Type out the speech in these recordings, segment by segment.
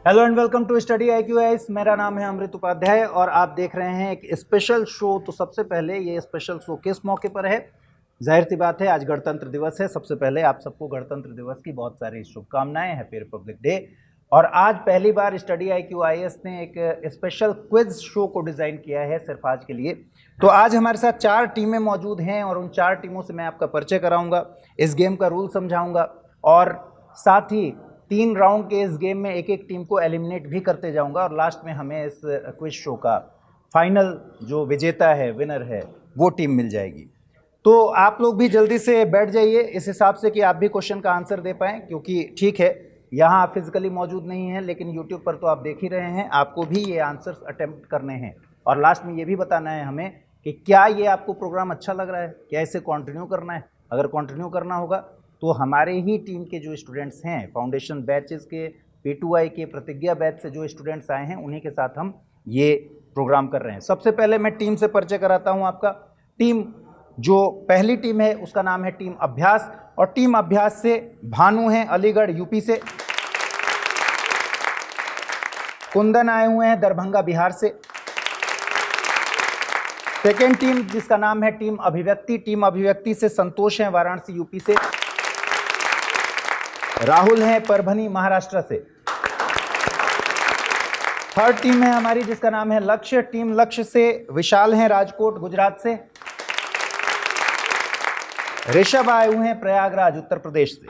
Hello and welcome to study IQAS। मेरा नाम है अमृत उपाध्याय और आप देख रहे हैं एक स्पेशल शो। तो सबसे पहले ये स्पेशल शो किस मौके पर है? जाहिर सी बात है, आज गणतंत्र दिवस है। सबसे पहले आप सबको गणतंत्र दिवस की बहुत सारी शुभकामनाएं। Happy republic day. और आज पहली बार स्टडी IQAS ने एक स्पेशल क्विज शो को डिज़ाइन किया है सिर्फ आज के लिए। तो आज हमारे साथ 4 टीमें मौजूद हैं और उन 4 टीमों से मैं आपका परिचय कराऊंगा, इस गेम का रूल समझाऊंगा और साथ ही 3 राउंड के इस गेम में एक एक टीम को एलिमिनेट भी करते जाऊंगा और लास्ट में हमें इस क्विज शो का फाइनल जो विजेता है, विनर है, वो टीम मिल जाएगी। तो आप लोग भी जल्दी से बैठ जाइए इस हिसाब से कि आप भी क्वेश्चन का आंसर दे पाएँ, क्योंकि ठीक है यहाँ आप फिजिकली मौजूद नहीं हैं लेकिन यूट्यूब पर तो आप देख ही रहे हैं। आपको भी ये आंसर्स अटेम्प्ट करने हैं और लास्ट में ये भी बताना है हमें कि क्या ये आपको प्रोग्राम अच्छा लग रहा है, क्या इसे कंटिन्यू करना है। अगर कंटिन्यू करना होगा तो हमारे ही टीम के जो स्टूडेंट्स हैं, फाउंडेशन बैचेस के, P2I के, प्रतिज्ञा बैच से जो स्टूडेंट्स आए हैं, उन्हीं के साथ हम ये प्रोग्राम कर रहे हैं। सबसे पहले मैं टीम से परिचय कराता हूं आपका। टीम जो पहली टीम है उसका नाम है टीम अभ्यास और टीम अभ्यास से भानु हैं अलीगढ़ यूपी से, कुंदन आए हुए हैं दरभंगा बिहार से। सेकेंड टीम जिसका नाम है टीम अभिव्यक्ति से संतोष हैं वाराणसी यूपी से। राहुल हैं परभनी महाराष्ट्र से। थर्ड टीम है हमारी जिसका नाम है लक्ष्य, टीम लक्ष्य से विशाल हैं राजकोट गुजरात से। ऋषभ आए हुए हैं प्रयागराज उत्तर प्रदेश से।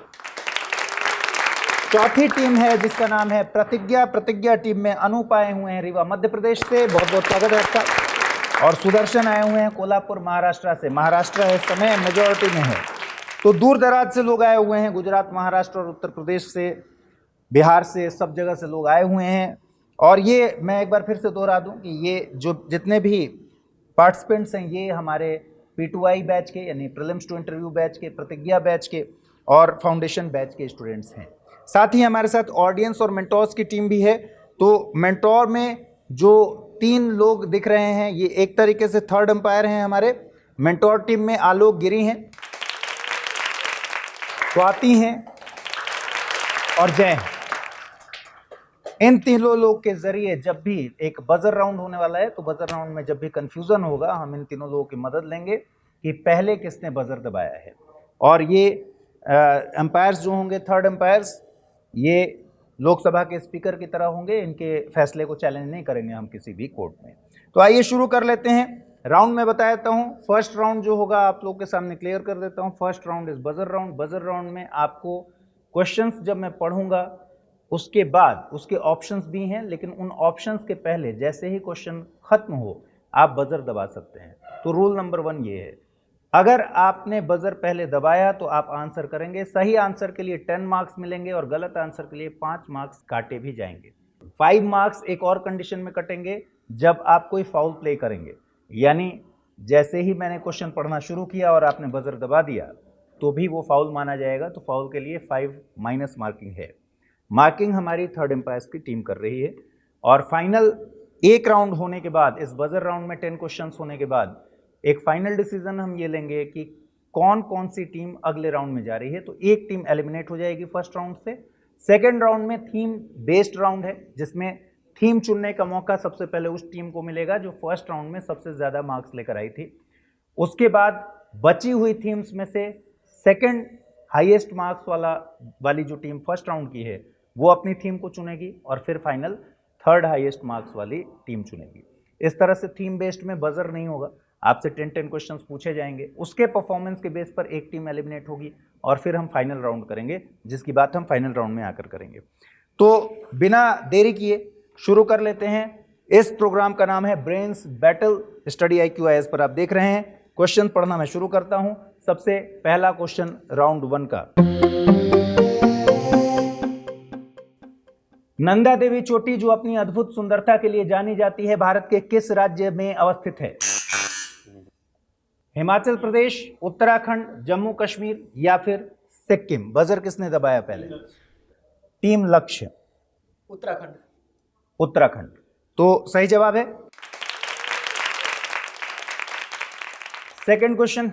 चौथी टीम है जिसका नाम है प्रतिज्ञा टीम में अनूप आए हुए हैं रीवा मध्य प्रदेश से, बहुत बहुत स्वागत है आपका। और सुदर्शन आए हुए हैं कोल्हापुर महाराष्ट्र से। महाराष्ट्र इस समय मेजॉरिटी में है, तो दूर दराज से लोग आए हुए हैं, गुजरात, महाराष्ट्र और उत्तर प्रदेश से, बिहार से, सब जगह से लोग आए हुए हैं। और ये मैं एक बार फिर से दोहरा दूं कि ये जो जितने भी पार्टिसिपेंट्स हैं ये हमारे P2I बैच के यानी प्रीलिम्स टू इंटरव्यू बैच के, प्रतिज्ञा बैच के और फाउंडेशन बैच के स्टूडेंट्स हैं। साथ ही हमारे साथ ऑडियंस और मेंटोर्स की टीम भी है। तो मेंटोर में जो 3 लोग दिख रहे हैं ये एक तरीके से थर्ड अंपायर हैं हमारे। मेंटोर टीम में आलोक गिरी हैं, स्वाति हैं और जय हैं। इन तीनों लोग के जरिए जब भी एक बजर राउंड होने वाला है तो बजर राउंड में जब भी कंफ्यूजन होगा हम इन तीनों लोगों की मदद लेंगे कि पहले किसने बजर दबाया है। और ये एम्पायर्स जो होंगे, थर्ड एम्पायर्स, ये लोकसभा के स्पीकर की तरह होंगे। इनके फैसले को चैलेंज नहीं करेंगे हम किसी भी कोर्ट में। तो आइए शुरू कर लेते हैं। राउंड में बता देता हूँ। फर्स्ट राउंड जो होगा आप लोग के सामने क्लियर कर देता हूँ। First round is buzzer round. Buzzer round में आपको क्वेश्चंस जब मैं पढ़ूंगा उसके बाद उसके ऑप्शंस भी हैं, लेकिन उन ऑप्शंस के पहले जैसे ही क्वेश्चन खत्म हो आप बजर दबा सकते हैं। तो रूल नंबर 1 ये है, अगर आपने बजर पहले दबाया तो आप आंसर करेंगे। सही आंसर के लिए 10 मार्क्स मिलेंगे और गलत आंसर के लिए 5 मार्क्स काटे भी जाएंगे। 5 मार्क्स एक और कंडीशन में कटेंगे जब आप कोई फाउल प्ले करेंगे, यानी जैसे ही मैंने क्वेश्चन पढ़ना शुरू किया और आपने बजर दबा दिया तो भी वो फाउल माना जाएगा। तो फाउल के लिए 5 माइनस मार्किंग है। मार्किंग हमारी थर्ड एम्पायर्स की टीम कर रही है। और फाइनल एक राउंड होने के बाद, इस बजर राउंड में 10 क्वेश्चंस होने के बाद एक फाइनल डिसीजन हम ये लेंगे कि कौन कौन सी टीम अगले राउंड में जा रही है। तो एक टीम एलिमिनेट हो जाएगी फर्स्ट राउंड से। सेकेंड राउंड में थीम बेस्ड राउंड है जिसमें थीम चुनने का मौका सबसे पहले उस टीम को मिलेगा जो फर्स्ट राउंड में सबसे ज़्यादा मार्क्स लेकर आई थी। उसके बाद बची हुई थीम्स में से सेकेंड हाईएस्ट मार्क्स वाली जो टीम फर्स्ट राउंड की है वो अपनी थीम को चुनेगी और फिर फाइनल थर्ड हाईएस्ट मार्क्स वाली टीम चुनेगी। इस तरह से थीम बेस्ड में बजर नहीं होगा, आपसे 10 क्वेश्चंस पूछे जाएंगे, उसके परफॉर्मेंस के बेस पर एक टीम एलिमिनेट होगी और फिर हम फाइनल राउंड करेंगे, जिसकी बात हम फाइनल राउंड में आकर करेंगे। तो बिना देरी किए शुरू कर लेते हैं। इस प्रोग्राम का नाम है ब्रेन्स बैटल। स्टडी IQAS पर आप देख रहे हैं। क्वेश्चन पढ़ना मैं शुरू करता हूं। सबसे पहला क्वेश्चन राउंड 1 का। नंदा देवी चोटी जो अपनी अद्भुत सुंदरता के लिए जानी जाती है भारत के किस राज्य में अवस्थित है? हिमाचल प्रदेश, उत्तराखंड, जम्मू कश्मीर या फिर सिक्किम? बजर किसने दबाया पहले? टीम लक्ष्य। उत्तराखंड। तो सही जवाब है। सेकंड क्वेश्चन,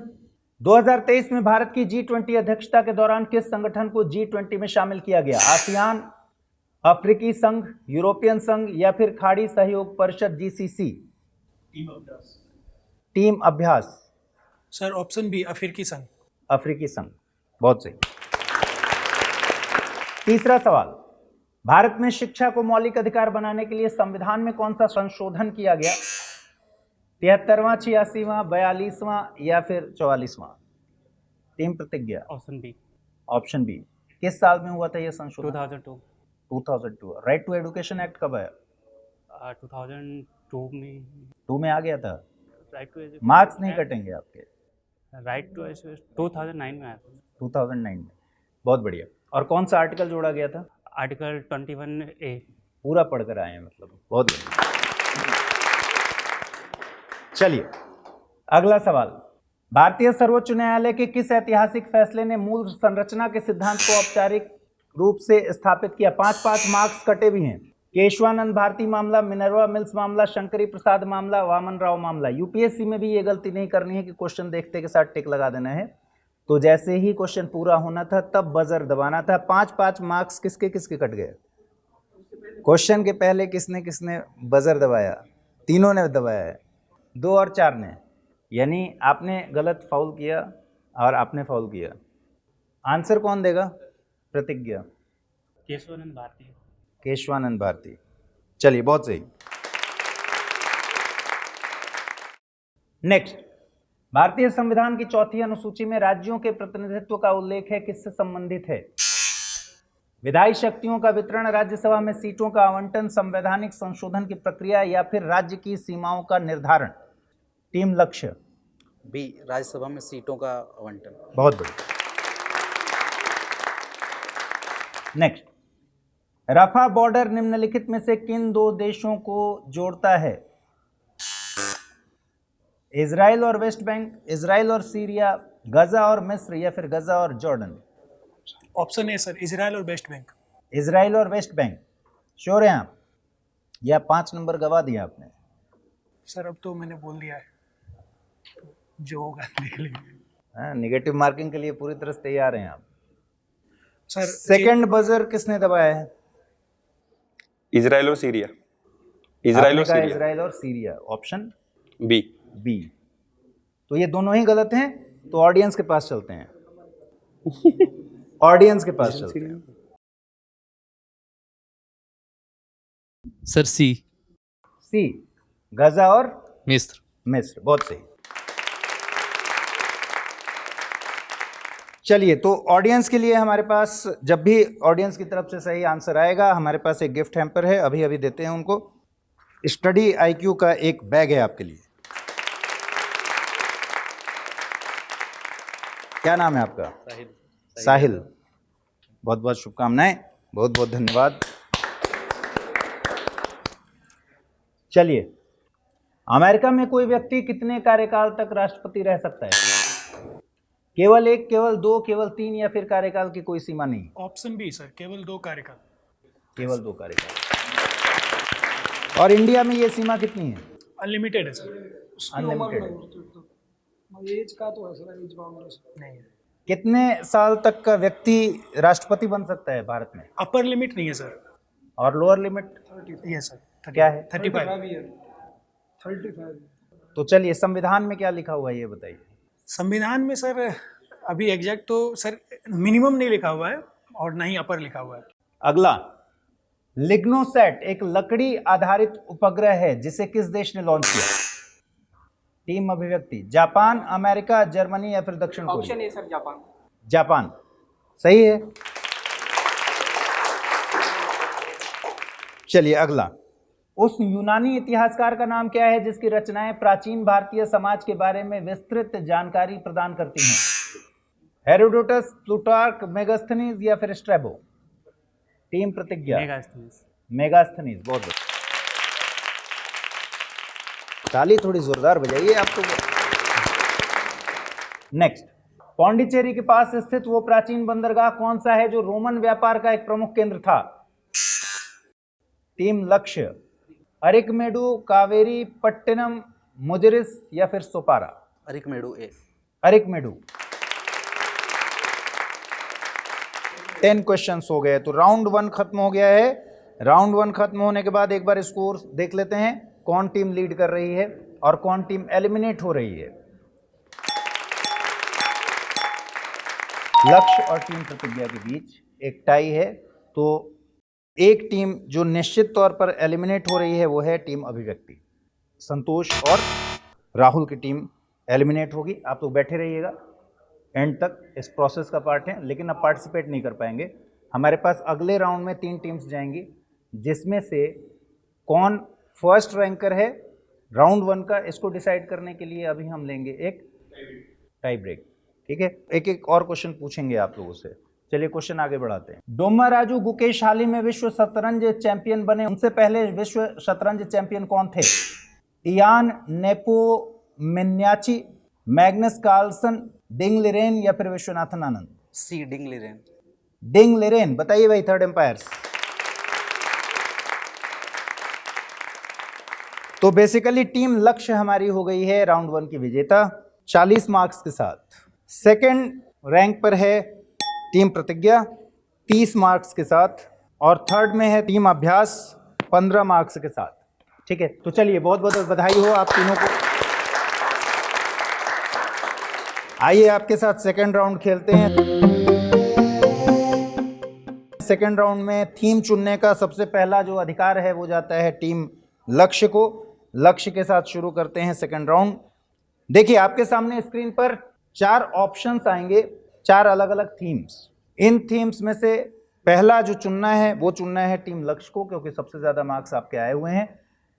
2023 में भारत की G20 अध्यक्षता के दौरान किस संगठन को G20 में शामिल किया गया? आसियान, अफ्रीकी संघ, यूरोपियन संघ या फिर खाड़ी सहयोग परिषद जीसीसी? टीम अभ्यास। सर ऑप्शन बी अफ्रीकी संघ। अफ्रीकी संघ, बहुत सही। तीसरा सवाल, भारत में शिक्षा को मौलिक अधिकार बनाने के लिए संविधान में कौन सा संशोधन किया गया? 73वां, 86वां, 42वां या फिर 44वां? Team Pratigya. Option B. Option B. किस साल में हुआ था यह संशोधन? 2002। 2002। राइट टू एजुकेशन एक्ट कब आया? 2002 में। 2 में आ गया था। राइट टू एजुकेशन, मार्क्स नहीं कटेंगे आपके। राइट टू एजुकेशन 2009 में आया था। 2009 में, बहुत बढ़िया। और कौन सा आर्टिकल जोड़ा गया था? Article 21A। पूरा पढ़कर आए हैं मतलब, बहुत बढ़िया। चलिए अगला सवाल, भारतीय सर्वोच्च न्यायालय के किस ऐतिहासिक फैसले ने मूल संरचना के सिद्धांत को औपचारिक रूप से स्थापित किया? 5-5 मार्क्स कटे भी हैं। केशवानंद भारती मामला, मिनर्वा मिल्स मामला, शंकरी प्रसाद मामला, वामन राव मामला। यूपीएससी में भी ये गलती नहीं करनी है कि क्वेश्चन देखते के साथ टिक लगा देना है। तो जैसे ही क्वेश्चन पूरा होना था तब बजर दबाना था। 5-5 मार्क्स किसके किसके कट गए? क्वेश्चन के पहले किसने किसने बजर दबाया? तीनों ने दबाया है, 2 और 4 ने। यानी आपने गलत फाउल किया और आपने फाउल किया। आंसर कौन देगा? प्रतिज्ञा। केशवानंद भारती। केशवानंद भारती, चलिए बहुत सही। नेक्स्ट, भारतीय संविधान की 4थी अनुसूची में राज्यों के प्रतिनिधित्व का उल्लेख है, किससे संबंधित है? विधायी शक्तियों का वितरण, राज्यसभा में सीटों का आवंटन, संवैधानिक संशोधन की प्रक्रिया या फिर राज्य की सीमाओं का निर्धारण? टीम लक्ष्य। बी, राज्यसभा में सीटों का आवंटन। बहुत बढ़िया। नेक्स्ट, रफा बॉर्डर निम्नलिखित में से किन 2 देशों को जोड़ता है? इजराइल और वेस्ट बैंक, इजराइल और सीरिया, गजा और मिस्र या फिर गजा और Jordan? Option A sir, Israel और वेस्ट बैंक। इजराइल और वेस्ट बैंक, श्योर हैं आप? या 5 नंबर गवा दिया आपने? सर अब तो मैंने बोल दिया है, तो जो होगा देख लेंगे। हाँ, निगेटिव मार्किंग के लिए पूरी तरह से तैयार हैं आप? सर सेकंड बजर किसने दबाया है? इजराइल और सीरिया। इजराइल और सीरिया। इजराइल और सीरिया, ऑप्शन बी। बी। तो ये दोनों ही गलत हैं, तो ऑडियंस के पास चलते हैं। ऑडियंस के पास चलते हैं। सर सी। सी, गजा और मिस्र। मिस्र, बहुत सही। चलिए, तो ऑडियंस के लिए हमारे पास, जब भी ऑडियंस की तरफ से सही आंसर आएगा, हमारे पास एक गिफ्ट हैम्पर है, अभी अभी देते हैं उनको। स्टडी आईक्यू का एक बैग है आपके लिए। क्या नाम है आपका? साहिल। साहिल, बहुत बहुत शुभकामनाएं, बहुत बहुत धन्यवाद। चलिए, अमेरिका में कोई व्यक्ति कितने कार्यकाल तक राष्ट्रपति रह सकता है? केवल 1, केवल 2, केवल 3 या फिर कार्यकाल की कोई सीमा नहीं? ऑप्शन बी सर, केवल 2 कार्यकाल। केवल 2 कार्यकाल। और इंडिया में ये सीमा कितनी है? अनलिमिटेड है सर। अनलिमिटेड है। एज का तो है सर, एज बाउंड नहीं है। कितने साल तक का व्यक्ति राष्ट्रपति बन सकता है भारत में? अपर लिमिट नहीं है सर। और लोअर लिमिट? Yes sir. क्या है? 35। तो चलिए, संविधान में क्या लिखा हुआ है ये बताइए। संविधान में सर अभी एग्जैक्ट तो सर मिनिमम नहीं लिखा हुआ है और ना ही अपर लिखा हुआ है। अगला, लिग्नोसैट एक लकड़ी आधारित उपग्रह है जिसे किस देश ने लॉन्च किया? टीम अभिव्यक्ति। जापान, अमेरिका, जर्मनी या फिर दक्षिण Korea? Option A sir, Japan. Japan, सही है। चलिए अगला, उस यूनानी इतिहासकार का नाम क्या है जिसकी रचनाएं प्राचीन भारतीय समाज के बारे में विस्तृत जानकारी प्रदान करती हैं? हेरोडोटस, प्लूटार्क, मेगास्थनीज या फिर स्ट्रैबो? टीम प्रतिज्ञा। मेगास्थनीज। मेगास्थनीज, बहुत बढ़िया। ताली थोड़ी जोरदार बजाइए आप तो। नेक्स्ट, पौंडीचेरी के पास स्थित वो प्राचीन बंदरगाह कौन सा है जो रोमन व्यापार का एक प्रमुख केंद्र था? टीम लक्ष्य। अरिकमेडु, कावेरी, पट्टिनम, मुजिरिस या फिर सोपारा? अरिकमेडु ए। अरिकमेडु। 10 क्वेश्चंस हो गए, तो राउंड 1 खत्म हो गया है। राउंड 1 खत्म होने के बाद एक बार स्कोर देख लेते हैं, कौन टीम लीड कर रही है और कौन टीम एलिमिनेट हो रही है। लक्ष्य और टीम प्रतिज्ञा के बीच एक टाई है, तो एक टीम जो निश्चित तौर पर एलिमिनेट हो रही है वो है टीम अभिव्यक्ति। संतोष और राहुल की टीम एलिमिनेट होगी। आप लोग बैठे रहिएगा, एंड तक इस प्रोसेस का पार्ट है, लेकिन अब पार्टिसिपेट नहीं कर पाएंगे। हमारे पास अगले राउंड में 3 टीम्स जाएंगी, जिसमें से कौन फर्स्ट रैंकर है राउंड 1 का, इसको डिसाइड करने के लिए अभी हम लेंगे एक टाई ब्रेक। ठीक है, एक एक और क्वेश्चन पूछेंगे आप लोगों से। चलिए क्वेश्चन आगे बढ़ाते हैं। डोमा राजू गुकेश हाल ही में विश्व शतरंज चैंपियन बने, उनसे पहले विश्व शतरंज चैंपियन कौन थे? इयान नेपोमिन्याची, मैग्नस कार्लसन, डिंग लिरेन या फिर विश्वनाथन आनंद? सी डिंग लिरेन। डिंग लिरेन, बताइए भाई थर्ड एम्पायर्स। तो बेसिकली टीम लक्ष्य हमारी हो गई है राउंड 1 की विजेता 40 मार्क्स के साथ। सेकंड रैंक पर है टीम प्रतिज्ञा 30 मार्क्स के साथ, और थर्ड में है टीम अभ्यास 15 मार्क्स के साथ। ठीक है, तो चलिए बहुत बहुत बधाई हो आप तीनों को। आइए आपके साथ सेकंड राउंड खेलते हैं। सेकंड राउंड में थीम चुनने का सबसे पहला जो अधिकार है वो जाता है टीम लक्ष्य को। लक्ष्य के साथ शुरू करते हैं सेकंड राउंड। देखिए आपके सामने स्क्रीन पर 4 ऑप्शंस आएंगे, 4 अलग अलग थीम्स। इन थीम्स में से पहला जो चुनना है वो चुनना है टीम लक्ष्य को, क्योंकि सबसे ज्यादा मार्क्स आपके आए हुए हैं।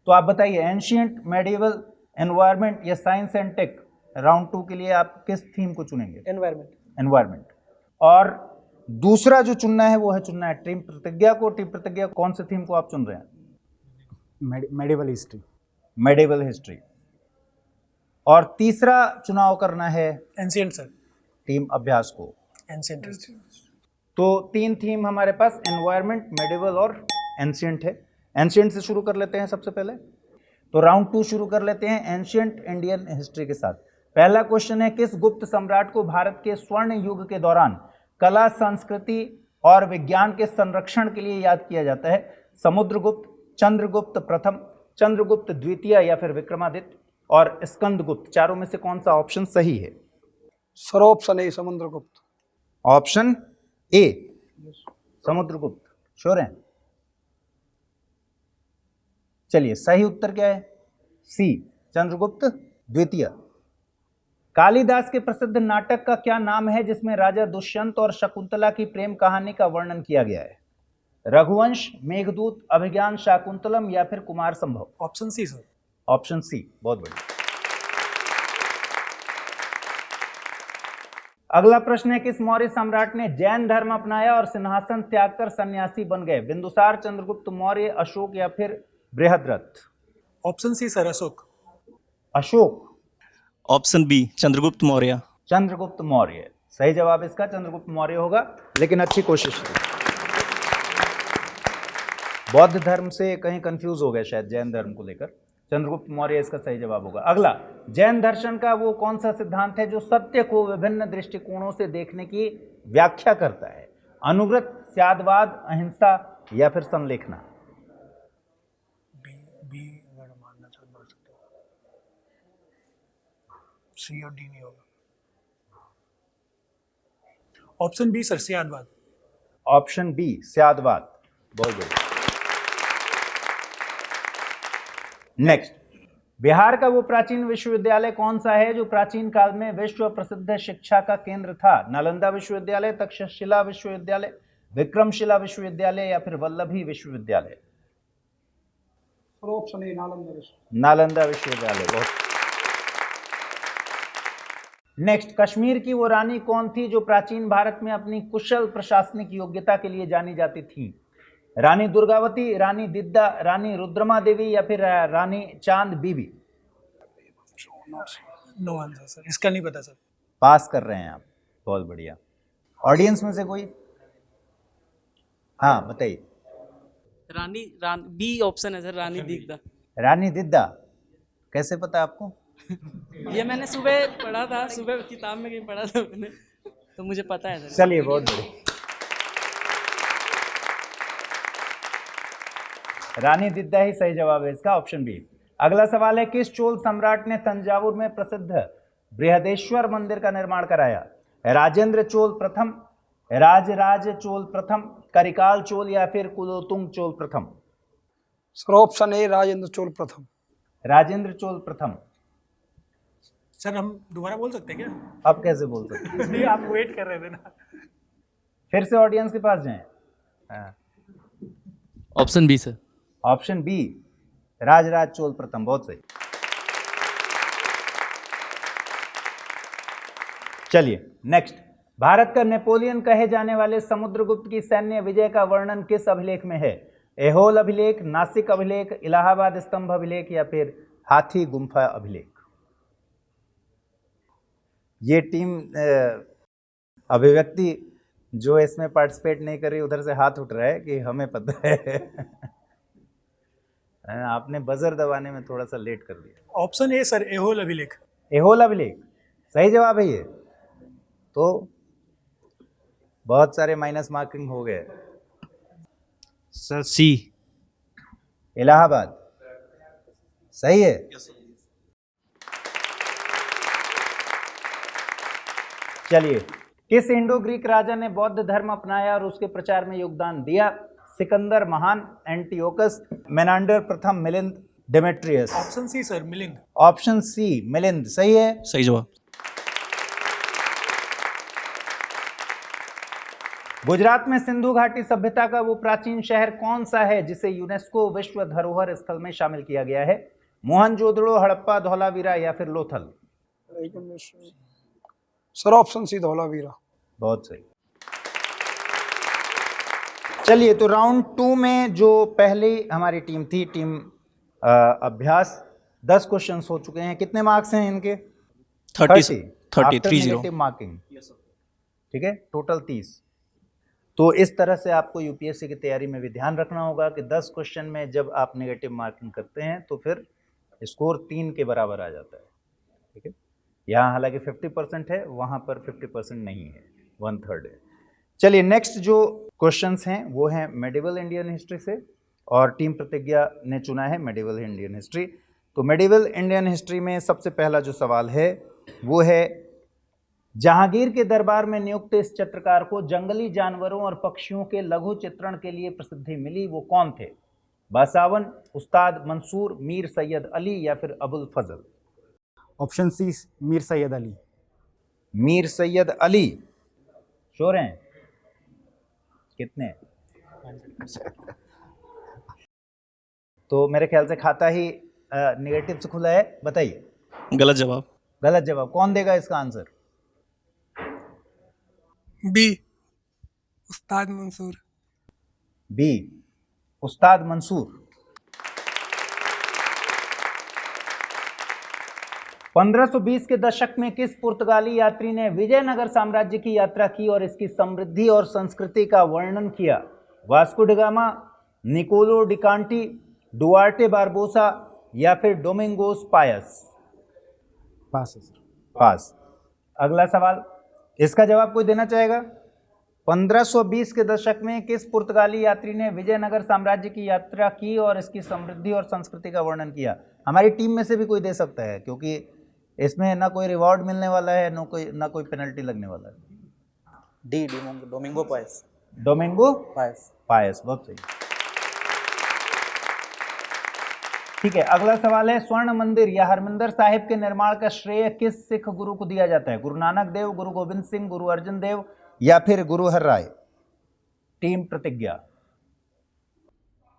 तो आप बताइए एंशिएंट, मेडिवल, एनवायरमेंट या साइंस एंड टेक, राउंड 2 के लिए आप किस थीम को चुनेंगे? एनवायरमेंट। और दूसरा जो चुनना है वो है चुनना है टीम प्रतिज्ञा को। टीम प्रतिज्ञा कौन से थीम को आप चुन रहे हैं? Medieval history. Medieval history. और तीसरा चुनाव करना है एंशिएंट सर। टीम अभ्यास को। एंशिएंट। तो 3 थीम हमारे पास एनवायरमेंट, मेडिवल और एंशिएंट है। एंशिएंट से शुरू कर लेते हैं सबसे पहले। तो राउंड 2 शुरू कर लेते हैं एंशिएंट इंडियन हिस्ट्री के साथ। पहला क्वेश्चन है, किस गुप्त सम्राट को भारत के स्वर्ण युग के दौरान कला, संस्कृति और विज्ञान के संरक्षण के लिए याद किया जाता है? समुद्रगुप्त, चंद्रगुप्त प्रथम, चंद्रगुप्त द्वितीय या फिर विक्रमादित्य और स्कंदगुप्त? चारों में से कौन सा ऑप्शन सही है? Sir option A Samudragupta. Option A Samudragupta, sure हैं? चलिए सही उत्तर क्या है? सी चंद्रगुप्त द्वितीय। कालिदास के प्रसिद्ध नाटक का क्या नाम है जिसमें राजा दुष्यंत और शकुंतला की प्रेम कहानी का वर्णन किया गया है? रघुवंश, मेघदूत, अभिज्ञान शाकुंतलम या फिर Kumar Sambhav? Option C sir. Option C, बहुत बढ़िया। अगला प्रश्न है, किस मौर्य सम्राट ने जैन धर्म अपनाया और सिंहासन त्याग कर सन्यासी बन गए? बिंदुसार, चंद्रगुप्त मौर्य, अशोक या फिर Brihadratha? Option C sir Ashok. Ashok. Option B Chandragupta Maurya. Chandragupta Maurya, सही जवाब इसका चंद्रगुप्त मौर्य होगा, लेकिन अच्छी कोशिश थी। बौद्ध धर्म से कहीं कंफ्यूज हो गए शायद जैन धर्म को लेकर। चंद्रगुप्त मौर्य इसका सही जवाब होगा। अगला, जैन दर्शन का वो कौन सा सिद्धांत है जो सत्य को विभिन्न दृष्टिकोणों से देखने की व्याख्या करता है? अनुव्रत, स्यादवाद, अहिंसा या फिर संलेखना? बी अगर मानना चाह बोल सकते हो। सी और डी नहीं होगा। Option B sir Syadvada. Option B Syadvada, बहुत बढ़िया। नेक्स्ट, बिहार का वो प्राचीन विश्वविद्यालय कौन सा है जो प्राचीन काल में विश्व प्रसिद्ध शिक्षा का केंद्र था? नालंदा विश्वविद्यालय, तक्षशिला विश्वविद्यालय, विक्रमशिला विश्वविद्यालय या फिर वल्लभी विश्वविद्यालय? ऑप्शन ए नालंदा विश्वविद्यालय, बहुत। नेक्स्ट, कश्मीर की वो रानी कौन थी जो प्राचीन भारत में अपनी कुशल प्रशासनिक योग्यता के लिए जानी जाती थी? रानी दुर्गावती, रानी दिद्दा, रानी रुद्रमा देवी या फिर रानी चांद बीबी? नो आंसर सर, इसका नहीं पता सर। पास कर रहे हैं आप, बहुत बढ़िया। ऑडियंस में से कोई? हाँ बताइए। रानी बी ऑप्शन है सर, रानी दिद्दा। रानी दिद्दा, कैसे पता आपको? ये मैंने सुबह पढ़ा था, सुबह किताब में कहीं पढ़ा था मैंने, तो मुझे पता है सर। चलिए बहुत बढ़िया। रानी दिद्दा ही सही जवाब है इसका, ऑप्शन बी। अगला सवाल है, किस चोल सम्राट ने तंजावुर में प्रसिद्ध बृहदेश्वर मंदिर का निर्माण कराया? राजेंद्र चोल प्रथम, राजराज चोल प्रथम, करिकाल चोल या फिर कुलोतुंग चोल प्रथम? Sir option A Rajendra Chola प्रथम। राजेंद्र चोल प्रथम। सर हम दोबारा बोल सकते हैं क्या? अब कैसे बोल सकते हैं? नहीं, आप वेट कर रहे थे ना। फिर से ऑडियंस के पास जाएं। हाँ। Option B sir. Option B Rajaraja Chola प्रथम, बहुत सही। चलिए नेक्स्ट, भारत का नेपोलियन कहे जाने वाले समुद्रगुप्त की सैन्य विजय का वर्णन किस अभिलेख में है? ऐहोल अभिलेख, नासिक अभिलेख, इलाहाबाद स्तंभ अभिलेख या फिर हाथी गुम्फा अभिलेख? ये टीम अभिव्यक्ति जो इसमें पार्टिसिपेट नहीं कर रही उधर से हाथ उठ रहा है कि हमें पता है। आपने बजर दबाने में थोड़ा सा लेट कर दिया। ऑप्शन ए सर, ऐहोल अभिलेख। ऐहोल अभिलेख सही जवाब है ये, तो बहुत सारे माइनस मार्किंग हो गए। सर सी। इलाहाबाद सही है। चलिए, किस इंडो ग्रीक राजा ने बौद्ध धर्म अपनाया और उसके प्रचार में योगदान दिया? सिकंदर महान, एंटियोकस, मेनांडर प्रथम, Milind, Demetrius? Option C sir, Milind. Option C Milind सही है। सही जवाब। गुजरात में सिंधु घाटी सभ्यता का वो प्राचीन शहर कौन सा है जिसे यूनेस्को विश्व धरोहर स्थल में शामिल किया गया है? मोहनजोदड़ो, हड़प्पा, धौलावीरा या फिर Lothal? Sir option C Dholavira. बहुत सही। चलिए, तो राउंड 2 में जो पहली हमारी टीम थी, टीम अभ्यास, 10 क्वेश्चंस हो चुके हैं। कितने मार्क्स हैं इनके? 30 मार्किंग, ठीक है, टोटल 30। तो इस तरह से आपको यूपीएससी की तैयारी में भी ध्यान रखना होगा कि 10 क्वेश्चन में जब आप नेगेटिव मार्किंग करते हैं तो फिर स्कोर 3 के बराबर आ जाता है, ठीक है। यहाँ हालांकि 50% है, वहाँ पर 50% नहीं है, 1/3 है। चलिए, नेक्स्ट जो क्वेश्चंस हैं वो हैं मेडिवल इंडियन हिस्ट्री से, और टीम प्रतिज्ञा ने चुना है मेडिवल इंडियन हिस्ट्री। तो मेडिवल इंडियन हिस्ट्री में सबसे पहला जो सवाल है वो है, जहांगीर के दरबार में नियुक्त इस चित्रकार को जंगली जानवरों और पक्षियों के लघु चित्रण के लिए प्रसिद्धि मिली, वो कौन थे? बासावन, उस्ताद मंसूर, मीर सैयद अली या फिर Abul Fazl? Option C Mir Syed Ali. Mir Syed Ali sure हैं? कितने? तो मेरे ख्याल से खाता ही नेगेटिव से खुला है, बताइए। गलत जवाब। गलत जवाब। कौन देगा इसका आंसर? बी उस्ताद मंसूर। बी उस्ताद मंसूर। 1520 के दशक में किस पुर्तगाली यात्री ने विजयनगर साम्राज्य की यात्रा की और इसकी समृद्धि और संस्कृति का वर्णन किया? Vasco da Gama, Niccolo de Conti, Duarte Barbosa या फिर डोमिंगोस पायस? पास है सर। पास। अगला सवाल, इसका जवाब कोई देना चाहेगा? 1520 के दशक में किस पुर्तगाली यात्री ने विजयनगर साम्राज्य की यात्रा की और इसकी समृद्धि और संस्कृति का वर्णन किया? हमारी टीम में से भी कोई दे सकता है, क्योंकि इसमें ना कोई रिवॉर्ड मिलने वाला है, ना कोई पेनल्टी लगने वाला है। D Domingo Paes. Domingo Paes. Paes, बहुत सही। ठीक है, अगला सवाल है, स्वर्ण मंदिर या हरमंदिर साहिब के निर्माण का श्रेय किस सिख गुरु को दिया जाता है? गुरु नानक देव, गुरु गोविंद सिंह, गुरु अर्जन देव या फिर गुरु हर राय? टीम प्रतिज्ञा।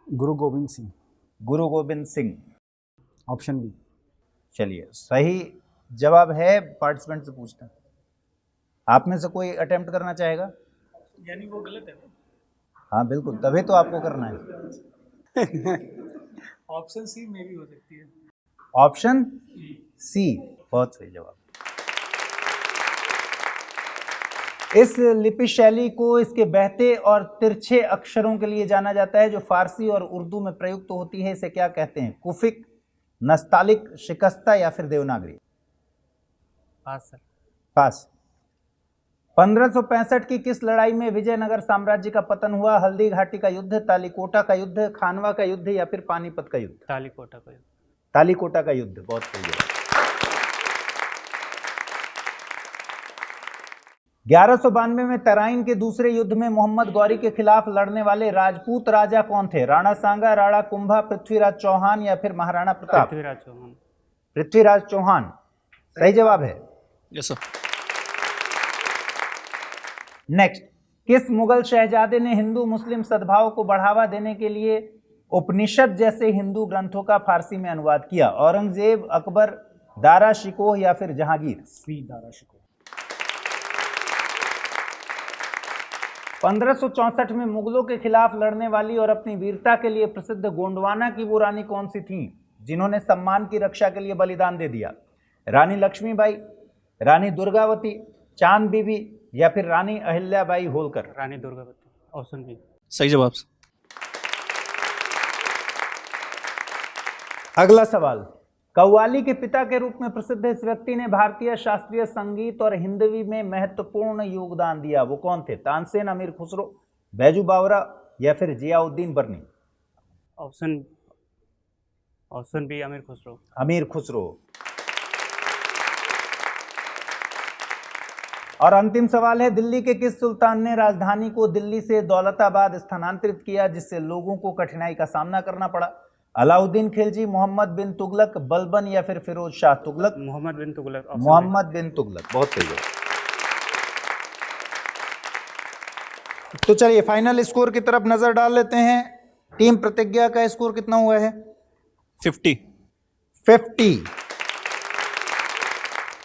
गुरु गोविंद सिंह। गुरु गोविंद सिंह, ऑप्शन बी। चलिए, सही जवाब है। पार्टिसिपेंट से पूछते हैं, आप में से कोई अटेम्प्ट करना चाहेगा? यानी वो गलत है। हाँ बिल्कुल, तभी तो आपको करना है। ऑप्शन सी में भी हो सकती है। ऑप्शन सी बहुत सही जवाब। इस लिपि शैली को इसके बहते और तिरछे अक्षरों के लिए जाना जाता है जो फारसी और उर्दू में प्रयुक्त होती है, इसे क्या कहते हैं? कुफिक, नस्तालिक, शिकस्ता या फिर देवनागरी? पास सर। पास। 1565 की किस लड़ाई में विजयनगर साम्राज्य का पतन हुआ? हल्दी घाटी का युद्ध, तालीकोटा का युद्ध, खानवा का युद्ध या फिर पानीपत का युद्ध? तालीकोटा का युद्ध। तालीकोटा का युद्ध, बहुत सही है। 1192 में तराइन के दूसरे युद्ध में मोहम्मद गौरी के खिलाफ लड़ने वाले राजपूत राजा कौन थे? राणा सांगा, राणा कुंभा, पृथ्वीराज चौहान या फिर महाराणा प्रताप? पृथ्वीराज चौहान। पृथ्वीराज चौहान सही जवाब है। Yes sir. नेक्स्ट, किस मुगल शहजादे ने हिंदू मुस्लिम सद्भाव को बढ़ावा देने के लिए उपनिषद जैसे हिंदू ग्रंथों का फारसी में अनुवाद किया? औरंगजेब, अकबर, दारा शिकोह या फिर जहांगीर? सी दारा शिकोह। 1564 में मुगलों के खिलाफ लड़ने वाली और अपनी वीरता के लिए प्रसिद्ध गोंडवाना की वो रानी कौन सी थी जिन्होंने सम्मान की रक्षा के लिए बलिदान दे दिया? रानी लक्ष्मीबाई, रानी दुर्गावती, चांद बीबी या फिर रानी अहिल्याबाई होलकर? रानी दुर्गावती। Option B. सही जवाब। अगला सवाल, कव्वाली के पिता के रूप में प्रसिद्ध इस व्यक्ति ने भारतीय शास्त्रीय संगीत और हिंदवी में महत्वपूर्ण योगदान दिया, वो कौन थे? तानसेन, अमीर खुसरो, बैजू बावरा या फिर जियाउद्दीन बर्नी? ऑप्शन बी, अमीर खुसरो। अमीर खुसरो। और अंतिम सवाल है, दिल्ली के किस सुल्तान ने राजधानी को दिल्ली से दौलताबाद स्थानांतरित किया जिससे लोगों को कठिनाई का सामना करना पड़ा? अलाउद्दीन खिलजी, मोहम्मद बिन तुगलक, बलबन या फिर फिरोज शाह तुगलक? मोहम्मद बिन तुगलक। मोहम्मद बिन तुगलक, बहुत सही है। तो चलिए फाइनल स्कोर की तरफ नजर डाल लेते हैं। टीम प्रतिज्ञा का स्कोर कितना हुआ है? 50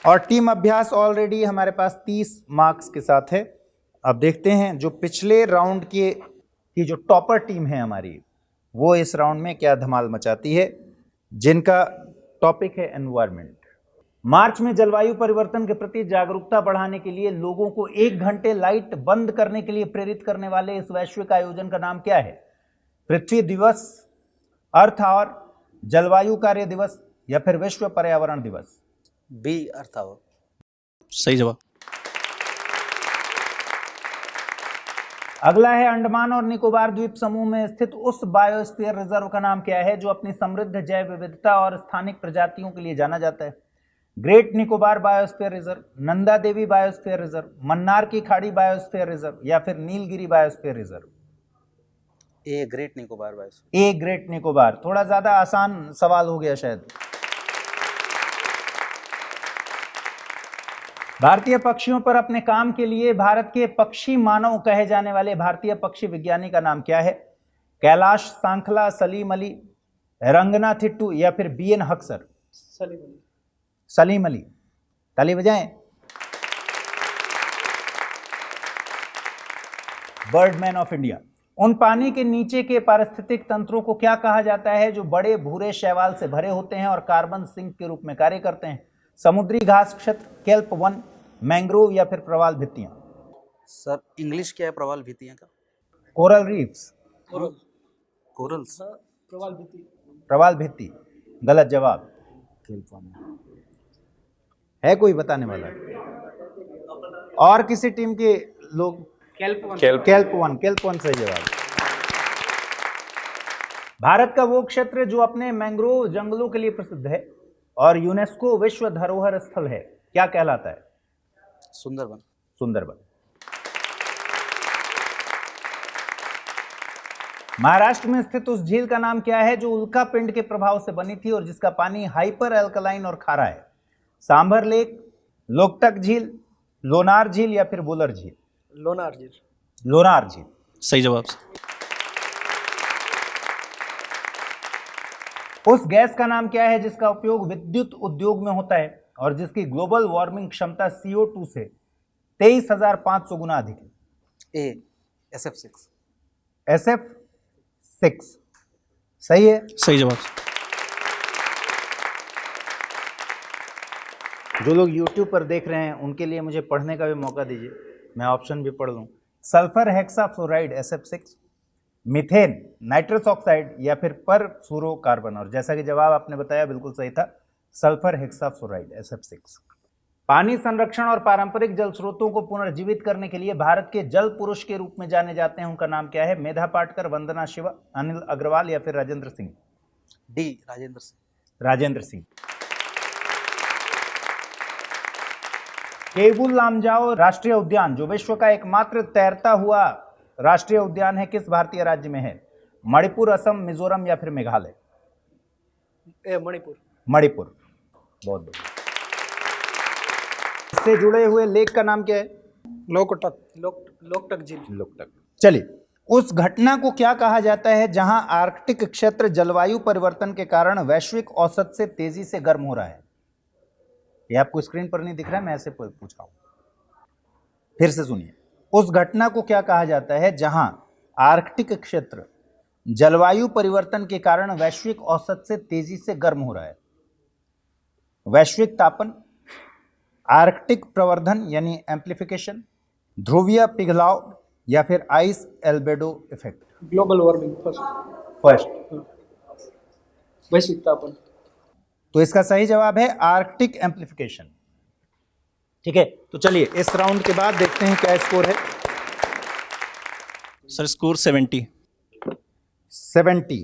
और टीम अभ्यास ऑलरेडी हमारे पास 30 मार्क्स के साथ है। अब देखते हैं जो पिछले राउंड की जो टॉपर टीम है हमारी, वो इस राउंड में क्या धमाल मचाती है, जिनका टॉपिक है एनवायरनमेंट। मार्च में जलवायु परिवर्तन के प्रति जागरूकता बढ़ाने के लिए लोगों को 1 घंटे लाइट बंद करने के लिए प्रेरित करने वाले इस वैश्विक आयोजन का नाम क्या है? पृथ्वी दिवस, अर्थ आवर, जलवायु कार्य दिवस या फिर विश्व पर्यावरण दिवस? B, earth hour. सही जवाब। अगला है, अंडमान और निकोबार द्वीप समूह में स्थित उस बायोस्फीयर रिजर्व का नाम क्या है जो अपनी समृद्ध जैव विविधता और स्थानिक प्रजातियों के लिए जाना जाता है? Great Nicobar biosphere reserve, Nanda Devi biosphere reserve, Mannar की खाड़ी बायोस्फीयर रिजर्व या फिर Nilgiri biosphere reserve? A, great Nicobar biosphere. A, great Nicobar. थोड़ा ज्यादा आसान सवाल हो गया शायद। भारतीय पक्षियों पर अपने काम के लिए भारत के पक्षी मानव कहे जाने वाले भारतीय पक्षी विज्ञानी का नाम क्या है? कैलाश सांखला, सलीम अली, रंगनाथिट्टू या फिर बीएन हक्सर? सलीम अली। ताली बजाएं। Birdman of India. उन पानी के नीचे के पारिस्थितिक तंत्रों को क्या कहा जाता है जो बड़े भूरे शैवाल से भरे होते हैं और कार्बन सिंक के रूप में कार्य करते हैं? समुद्री घास क्षेत्र, केल्प वन, मैंग्रोव या फिर प्रवाल भित्तियां? सर, इंग्लिश क्या है प्रवाल भित्तियां का? Coral reefs. कोरल्स। प्रवाल भित्ति गलत जवाब। है कोई बताने वाला? और किसी टीम के लोग? केल्प वन सही जवाब। भारत का वो क्षेत्र जो अपने मैंग्रोव जंगलों के लिए प्रसिद्ध है और यूनेस्को विश्व धरोहर स्थल है, क्या कहलाता है? सुंदरबन। सुंदरबन। महाराष्ट्र में स्थित उस झील का नाम क्या है जो उल्का पिंड के प्रभाव से बनी थी और जिसका पानी हाइपर अल्कलाइन और खारा है? सांभर लेक, लोकटक झील, लोनार झील या फिर बुलर झील? लोनार झील। लोनार झील। सही जवाब। उस गैस का नाम क्या है जिसका उपयोग विद्युत उद्योग में होता है और जिसकी ग्लोबल वार्मिंग क्षमता CO2 से 23,500 गुना अधिक है? ए, SF6। SF6 सही है। सही जवाब। जो लोग YouTube पर देख रहे हैं उनके लिए मुझे पढ़ने का भी मौका दीजिए, मैं ऑप्शन भी पढ़ लूं। Sulphur hexafluoride SF6, methane, nitrous oxide या फिर परफ्लोरोकार्बन? और जैसा कि जवाब आपने बताया बिल्कुल सही था, सल्फर हेक्साफ्लोराइड SF6। पानी संरक्षण और पारंपरिक जल स्रोतों को पुनर्जीवित करने के लिए भारत के जल पुरुष के रूप में जाने जाते हैं, उनका नाम क्या है? मेधा पाटकर, वंदना शिवा, अनिल अग्रवाल या फिर राजेंद्र सिंह? डी राजेंद्र सिंह। राजेंद्र सिंह। केबुल लामजाओ राष्ट्रीय उद्यान जो विश्व का एकमात्र तैरता हुआ राष्ट्रीय उद्यान है, किस भारतीय राज्य में है? मणिपुर, असम, मिजोरम या फिर मेघालय? मणिपुर। मणिपुर। बहुत बढ़िया। इससे जुड़े हुए लेक का नाम क्या है? लोकटक झील। लोकटक। चलिए, उस घटना को क्या कहा जाता है जहां आर्कटिक क्षेत्र जलवायु परिवर्तन के कारण वैश्विक औसत से तेजी से गर्म हो रहा है? ये आपको स्क्रीन पर नहीं दिख रहा है, मैं ऐसे पूछ रहा हूं, फिर से सुनिए। उस घटना को क्या कहा जाता है जहां आर्कटिक क्षेत्र जलवायु परिवर्तन के कारण वैश्विक औसत से तेजी से गर्म हो रहा है? वैश्विक तापन, आर्कटिक प्रवर्धन यानी एम्प्लीफिकेशन, ध्रुवीय पिघलाव या फिर ice albedo effect? Global warming first, वैश्विक तापन। तो इसका सही जवाब है आर्कटिक एम्प्लीफिकेशन। ठीक है, तो चलिए इस राउंड के बाद देखते हैं क्या स्कोर है। Sir score 70। 70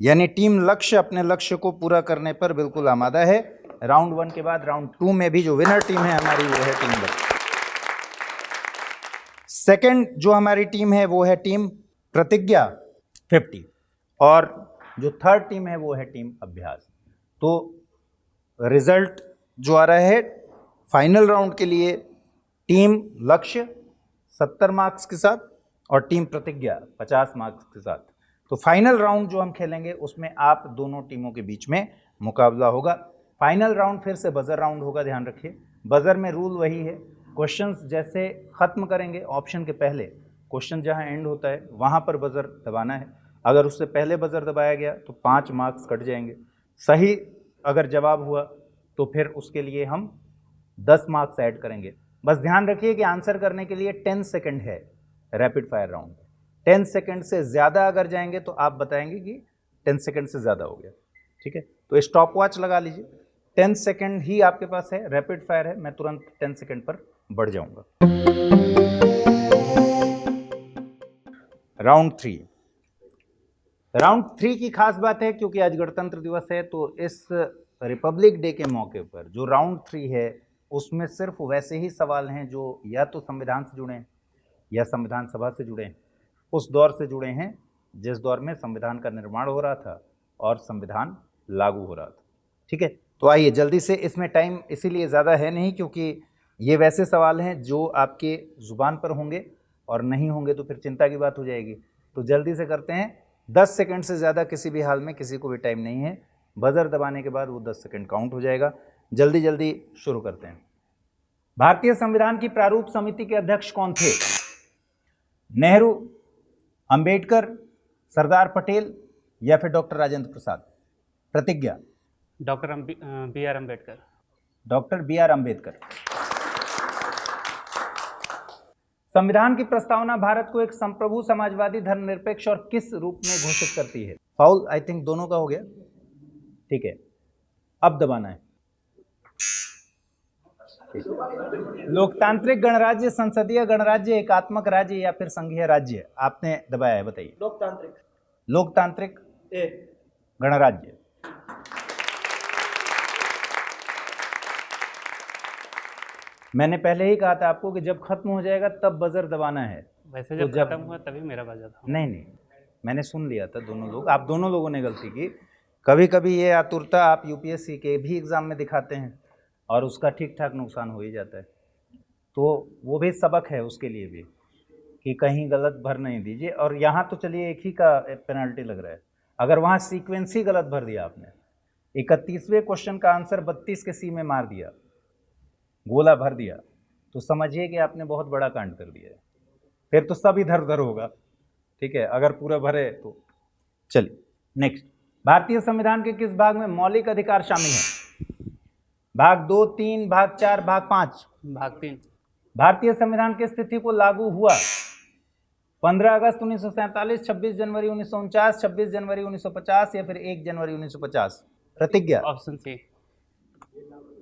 यानी टीम लक्ष्य अपने लक्ष्य को पूरा करने पर बिल्कुल आमादा है। राउंड 1 के बाद राउंड 2 में भी जो विनर टीम है हमारी वो है टीम लक्ष्य। सेकंड जो हमारी टीम है वो है टीम प्रतिज्ञा 50 और जो थर्ड टीम है वो है टीम अभ्यास। तो रिजल्ट जो आ रहा है फाइनल राउंड के लिए, टीम लक्ष्य 70 मार्क्स के साथ और टीम प्रतिज्ञा 50 मार्क्स के साथ। तो फाइनल राउंड जो हम खेलेंगे उसमें आप दोनों टीमों के बीच में मुकाबला होगा। फाइनल राउंड फिर से बजर राउंड होगा, ध्यान रखिए। बजर में रूल वही है, क्वेश्चंस जैसे खत्म करेंगे ऑप्शन के पहले, क्वेश्चन जहां एंड होता है वहां पर बजर दबाना है। अगर उससे पहले बजर दबाया गया तो 5 मार्क्स कट जाएंगे। सही अगर जवाब हुआ तो फिर उसके लिए हम 10 मार्क्स ऐड करेंगे। बस ध्यान रखिए कि आंसर करने के लिए 10 सेकंड है रैपिड फायर राउंड। 10 सेकंड से ज़्यादा अगर जाएंगे तो आप बताएंगे कि 10 सेकंड से ज़्यादा हो गया। ठीक है, तो स्टॉप वॉच लगा लीजिए। 10 सेकंड ही आपके पास है, रैपिड फायर है, मैं तुरंत 10 सेकंड पर बढ़ जाऊंगा। राउंड 3। राउंड 3 की खास बात है क्योंकि आज गणतंत्र दिवस है, तो इस रिपब्लिक डे के मौके पर जो राउंड 3 है उसमें सिर्फ वैसे ही सवाल हैं जो या तो संविधान से जुड़े हैं या संविधान सभा से जुड़े हैं, उस दौर से जुड़े हैं जिस दौर में संविधान का निर्माण हो रहा था और संविधान लागू हो रहा था। ठीक है, तो आइए जल्दी से, इसमें टाइम इसीलिए ज़्यादा है नहीं क्योंकि ये वैसे सवाल हैं जो आपके ज़ुबान पर होंगे और नहीं होंगे तो फिर चिंता की बात हो जाएगी। तो जल्दी से करते हैं, 10 सेकंड से ज़्यादा किसी भी हाल में किसी को भी टाइम नहीं है। बजर दबाने के बाद वो 10 सेकंड काउंट हो जाएगा। जल्दी जल्दी शुरू करते हैं। भारतीय संविधान की प्रारूप समिति के अध्यक्ष कौन थे? नेहरू, अंबेडकर, सरदार पटेल या फिर doctor Rajendra Prasad? Pratigya. Doctor B R Ambedkar. Doctor B R Ambedkar. संविधान की प्रस्तावना भारत को एक संप्रभु, समाजवादी, धर्मनिरपेक्ष और किस रूप में घोषित करती है? फाउल आई थिंक दोनों का हो गया। ठीक है, अब दबाना है। लोकतांत्रिक गणराज्य, संसदीय गणराज्य, एकात्मक राज्य या फिर संघीय राज्य? आपने दबाया है, बताइए। लोकतांत्रिक। लोकतांत्रिक गणराज्य। मैंने पहले ही कहा था आपको कि जब खत्म हो जाएगा तब बजर दबाना है। वैसे तो जब खत्म हुआ तभी मेरा बजा था। नहीं, मैंने सुन लिया था दोनों लोग, आप दोनों लोगों ने गलती की। कभी कभी ये आतुरता आप यूपीएससी के भी एग्ज़ाम में दिखाते हैं और उसका ठीक ठाक नुकसान हो ही जाता है। तो वो भी सबक है उसके लिए भी कि कहीं गलत भर नहीं दीजिए। और यहाँ तो चलिए एक ही का पेनल्टी लग रहा है, अगर वहाँ सीक्वेंस ही गलत भर दिया आपने, 31वें क्वेश्चन का आंसर 32 के सी में मार दिया, गोला भर दिया, तो समझिए कि आपने बहुत बड़ा कांड कर दिया है। फिर तो सब इधर उधर होगा। ठीक है, अगर पूरा भरे तो। चलिए नेक्स्ट, भारतीय संविधान के किस भाग में मौलिक अधिकार शामिल हैं? भाग 2, 3, भाग 4, भाग 5? भाग 3। भारतीय संविधान की स्थिति को लागू हुआ 15 अगस्त 1947, 26 जनवरी 1949, 26 जनवरी 1950 या फिर 1 जनवरी 1950? Pratigya. Option C.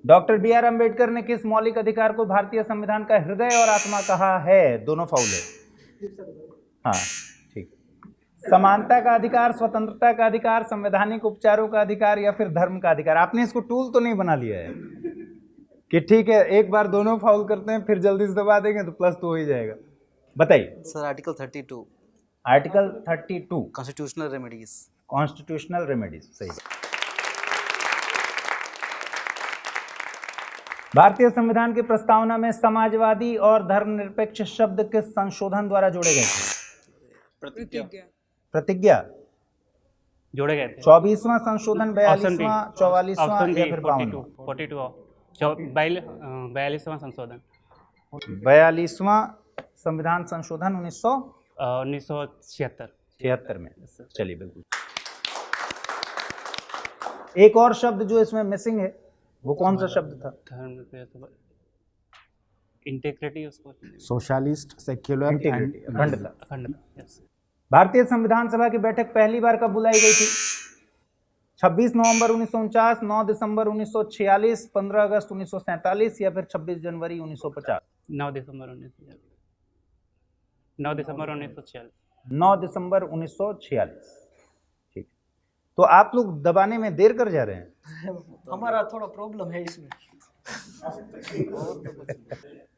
Doctor B R Ambedkar ने किस मौलिक अधिकार को भारतीय संविधान का हृदय और आत्मा कहा है? दोनों फाउल है। हाँ ठीक। समानता का अधिकार, स्वतंत्रता का अधिकार, संवैधानिक उपचारों का अधिकार या फिर धर्म का अधिकार? आपने इसको टूल तो नहीं बना लिया है कि ठीक है एक बार दोनों फाउल करते हैं फिर जल्दी से दबा देंगे तो प्लस तो हो ही जाएगा। बताइए। Sir article 32 article 32 constitutional remedies. Constitutional remedies, सही। भारतीय संविधान की प्रस्तावना में समाजवादी और धर्मनिरपेक्ष शब्द किस संशोधन द्वारा जोड़े गए थे? प्रतिज्ञा। जोड़े गए थे। 24वां संशोधन, ऑप्शन बी। 42वां, 44वां ऑप्शन या बी फिर 42 42वां संशोधन। 42वां संविधान संशोधन 1976। 1976 में। चलिए बिल्कुल। एक और शब्द जो इसमें मिसिंग है वो कौन सा शब्द था? धर्म, इंटीग्रिटी, उसको सोशलिस्ट, सेक्युलर एंड अखंडता। अखंडता, यस। भारतीय संविधान सभा की बैठक पहली बार कब बुलाई गई थी? 26 नवंबर 1949, 9 दिसंबर 1946, 15 अगस्त 1947 या फिर 26 जनवरी 1950? 9 दिसंबर 1946। 9 दिसंबर 1946। 9 दिसंबर 1946। ठीक। तो आप लोग दबाने में देर कर जा रहे हैं। हमारा थोड़ा प्रॉब्लम है इसमें।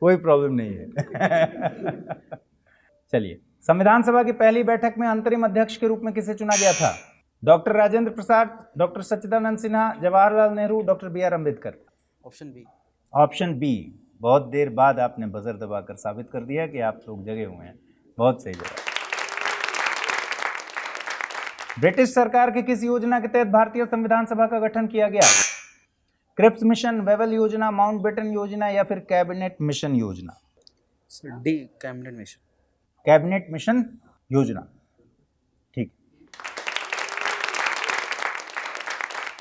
कोई प्रॉब्लम नहीं है। चलिए, संविधान सभा की पहली बैठक में अंतरिम अध्यक्ष के रूप में किसे चुना गया था? Doctor Rajendra Prasad, doctor Sachchidanand Sinha, Jawaharlal Nehru, doctor B R Ambedkar? Option B. Option B. बहुत देर बाद आपने बजर दबाकर साबित कर दिया कि आप लोग जगे हुए हैं। बहुत सही जवाब। ब्रिटिश सरकार की किस योजना के तहत भारतीय संविधान सभा का गठन किया गया? क्रिप्स मिशन, वेवल योजना, माउंटबेटन योजना या फिर कैबिनेट मिशन योजना? Sir D cabinet mission. Cabinet mission योजना, ठीक।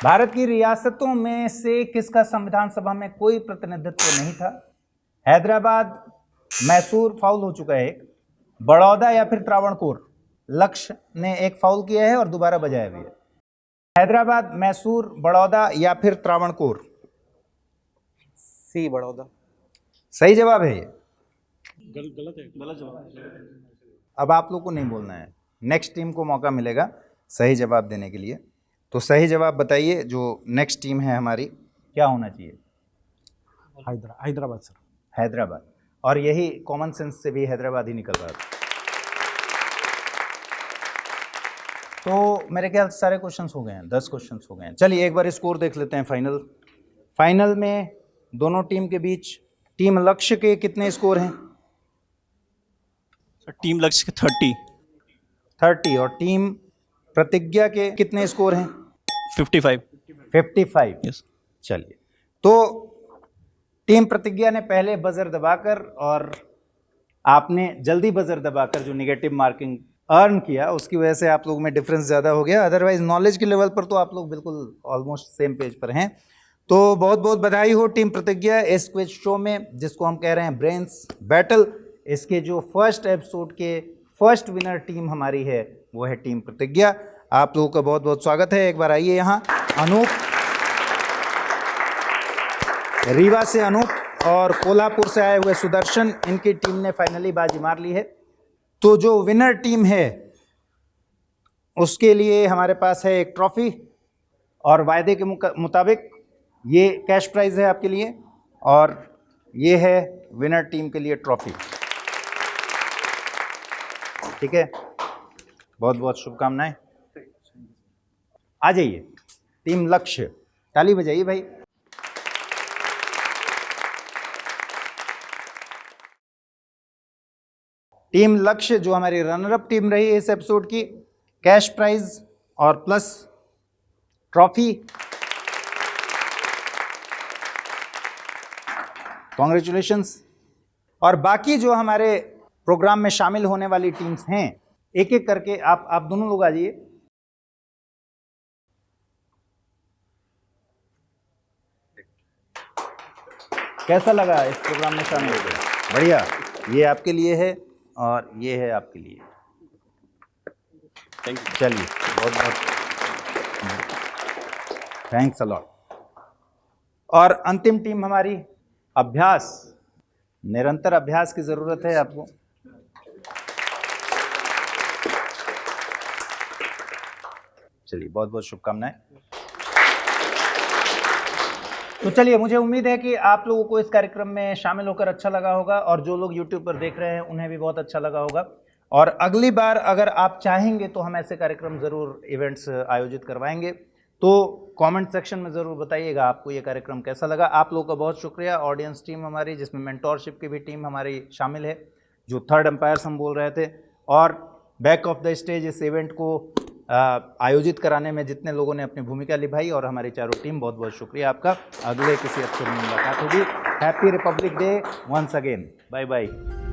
भारत की रियासतों में से किसका संविधान सभा में कोई प्रतिनिधित्व नहीं था? हैदराबाद, मैसूर, फाउल हो चुका है एक, बड़ौदा या फिर त्रावणकोर? लक्ष्य ने एक फाउल किया है और दोबारा बजाया भी है। हैदराबाद, मैसूर, बड़ौदा या फिर त्रावणकोर? सी बड़ौदा। सही जवाब है ये। गलत है, गलत जवाब। अब आप लोग को नहीं बोलना है, नेक्स्ट टीम को मौका मिलेगा सही जवाब देने के लिए। तो सही जवाब बताइए, जो नेक्स्ट टीम है हमारी, क्या होना चाहिए? हैदराबाद सर। हैदराबाद। और यही कॉमन सेंस से भी हैदराबाद ही निकल रहा था। तो मेरे ख्याल से सारे क्वेश्चंस हो गए हैं, 10 क्वेश्चंस हो गए हैं। चलिए एक बार स्कोर देख लेते हैं। फाइनल में दोनों टीम के बीच टीम लक्ष्य के कितने स्कोर हैं? टीम लक्ष्य के 30 और टीम प्रतिज्ञा के कितने स्कोर हैं? 55। 55। यस। चलिए, तो टीम प्रतिज्ञा ने पहले बजर दबाकर और आपने जल्दी बजर दबाकर जो नेगेटिव मार्किंग अर्न किया उसकी वजह से आप लोगों में डिफरेंस ज़्यादा हो गया। अदरवाइज नॉलेज के लेवल पर तो आप लोग बिल्कुल ऑलमोस्ट सेम पेज पर हैं। तो बहुत बहुत बधाई हो टीम प्रतिज्ञा इस क्विज शो में, जिसको हम कह रहे हैं ब्रेन्स बैटल। इसके जो फर्स्ट एपिसोड के फर्स्ट विनर टीम हमारी है वो है टीम प्रतिज्ञा। आप लोगों का बहुत बहुत स्वागत है। एक बार आइए यहाँ। अनूप, रीवा से अनूप और कोल्हापुर से आए हुए सुदर्शन, इनकी टीम ने फाइनली बाजी मार ली है। तो जो विनर टीम है उसके लिए हमारे पास है एक ट्रॉफी और वायदे के मुताबिक ये कैश प्राइज है आपके लिए और ये है विनर टीम के लिए ट्रॉफी। ठीक है, बहुत बहुत शुभकामनाएं। आ जाइए टीम लक्ष्य, ताली बजाइए भाई। टीम लक्ष्य जो हमारी रनर अप टीम रही है इस एपिसोड की, कैश प्राइज और प्लस ट्रॉफी। कॉन्ग्रेचुलेशंस। और बाकी जो हमारे प्रोग्राम में शामिल होने वाली टीम्स हैं, एक एक करके आप दोनों लोग आ जाइए। कैसा लगा इस प्रोग्राम में शामिल होकर? बढ़िया। ये आपके लिए है और ये है आपके लिए। Thank you. चलिए, बहुत बहुत थैंक्स अ लॉट। और अंतिम टीम हमारी अभ्यास, निरंतर अभ्यास की जरूरत है आपको। चलिए बहुत बहुत शुभकामनाएं। तो चलिए, मुझे उम्मीद है कि आप लोगों को इस कार्यक्रम में शामिल होकर अच्छा लगा होगा और जो लोग YouTube पर देख रहे हैं उन्हें भी बहुत अच्छा लगा होगा। और अगली बार अगर आप चाहेंगे तो हम ऐसे कार्यक्रम ज़रूर इवेंट्स आयोजित करवाएंगे। तो कमेंट सेक्शन में ज़रूर बताइएगा आपको ये कार्यक्रम कैसा लगा। आप लोगों का बहुत शुक्रिया। ऑडियंस टीम हमारी, जिसमें मेंटोरशिप की भी टीम हमारी शामिल है, जो थर्ड एम्पायर्स हम बोल रहे थे, और बैक ऑफ द स्टेज इस इवेंट को आयोजित कराने में जितने लोगों ने अपनी भूमिका निभाई, और हमारी चारों टीम, बहुत बहुत शुक्रिया आपका। अगले किसी एपिसोड में मुलाकात होगी। Happy republic day once again. Bye bye.